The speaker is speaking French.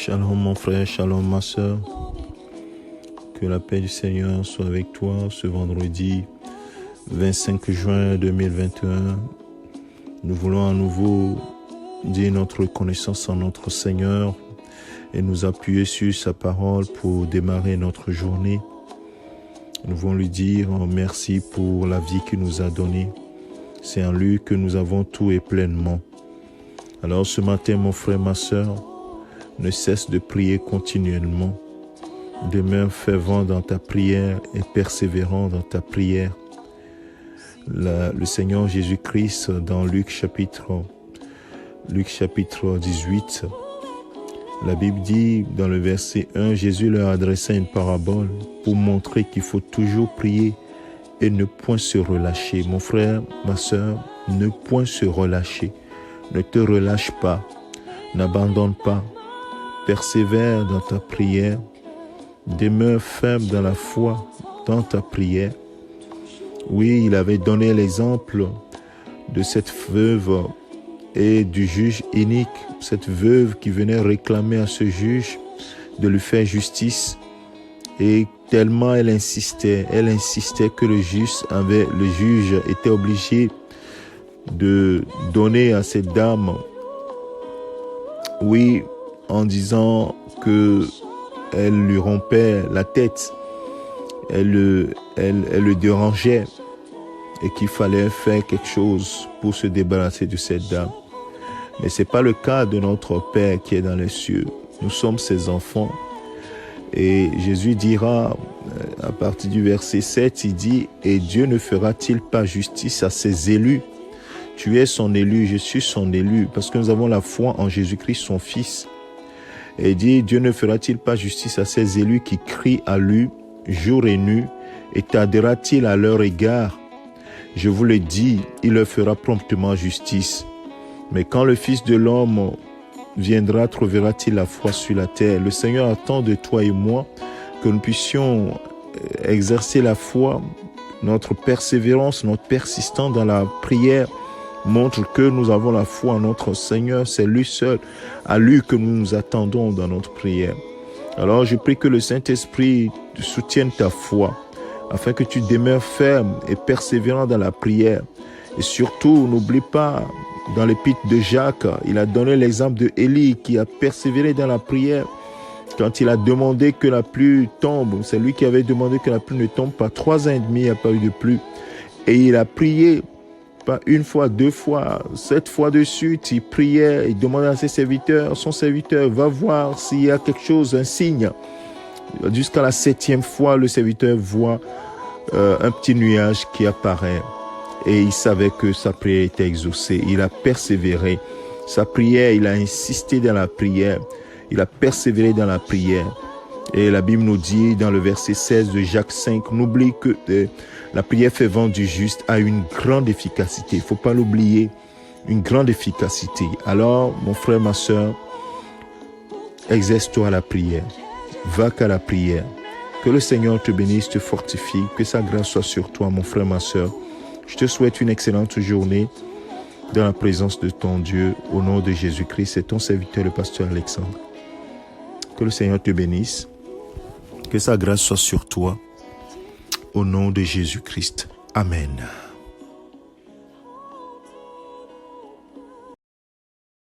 Shalom mon frère, shalom ma soeur. Que la paix du Seigneur soit avec toi ce vendredi 25 juin 2021. Nous voulons à nouveau dire notre reconnaissance en notre Seigneur et nous appuyer sur sa parole pour démarrer notre journée. Nous voulons lui dire merci pour la vie qu'il nous a donnée. C'est en lui que nous avons tout et pleinement. Alors ce matin, mon frère, ma soeur, ne cesse de prier continuellement. Demeure fervent dans ta prière et persévérant dans ta prière. Le Seigneur Jésus-Christ, dans Luc chapitre 18, la Bible dit dans le verset 1, Jésus leur adressa une parabole pour montrer qu'il faut toujours prier et ne point se relâcher. Mon frère, ma soeur, ne point se relâcher. Ne te relâche pas, n'abandonne pas. Persévère dans ta prière, demeure ferme dans la foi, dans ta prière. Oui, il avait donné l'exemple de cette veuve et du juge inique, cette veuve qui venait réclamer à ce juge de lui faire justice. Et tellement elle insistait que le juge était obligé de donner à cette dame, oui, en disant que elle lui rompait la tête, elle le dérangeait et qu'il fallait faire quelque chose pour se débarrasser de cette dame. Mais c'est pas le cas de notre Père qui est dans les cieux. Nous sommes ses enfants. Et Jésus dira, à partir du verset 7, il dit, « Et Dieu ne fera-t-il pas justice à ses élus ?» Tu es son élu, je suis son élu, parce que nous avons la foi en Jésus-Christ, son Fils. Et il dit, Dieu ne fera-t-il pas justice à ses élus qui crient à lui jour et nuit, et tardera-t-il à leur égard? Je vous le dis, il leur fera promptement justice. Mais quand le Fils de l'homme viendra, trouvera-t-il la foi sur la terre? Le Seigneur attend de toi et moi que nous puissions exercer la foi, notre persévérance, notre persistance dans la prière, montre que nous avons la foi en notre Seigneur. C'est lui seul, à lui que nous nous attendons dans notre prière. Alors je prie que le Saint-Esprit soutienne ta foi, afin que tu demeures ferme et persévérant dans la prière. Et surtout, n'oublie pas, dans l'épître de Jacques, il a donné l'exemple de Élie qui a persévéré dans la prière. Quand il a demandé que la pluie tombe, c'est lui qui avait demandé que la pluie ne tombe pas. 3 ans et demi, il n'y a pas eu de pluie. Et il a prié, pas une fois, 2 fois, 7 fois de suite, il priait, il demandait à ses serviteurs, son serviteur, va voir s'il y a quelque chose, un signe. Jusqu'à la 7e fois, le serviteur voit un petit nuage qui apparaît. Et il savait que sa prière était exaucée. Il a persévéré. Sa prière, il a insisté dans la prière. Il a persévéré dans la prière. Et la Bible nous dit dans le verset 16 de Jacques 5, n'oublie que la prière fervente du juste a une grande efficacité. Il ne faut pas l'oublier, une grande efficacité. Alors, mon frère, ma soeur, exerce-toi à la prière. Va qu'à la prière. Que le Seigneur te bénisse, te fortifie. Que sa grâce soit sur toi, mon frère, ma soeur. Je te souhaite une excellente journée dans la présence de ton Dieu. Au nom de Jésus-Christ, c'est ton serviteur, le pasteur Alexandre. Que le Seigneur te bénisse. Que sa grâce soit sur toi. Au nom de Jésus-Christ. Amen.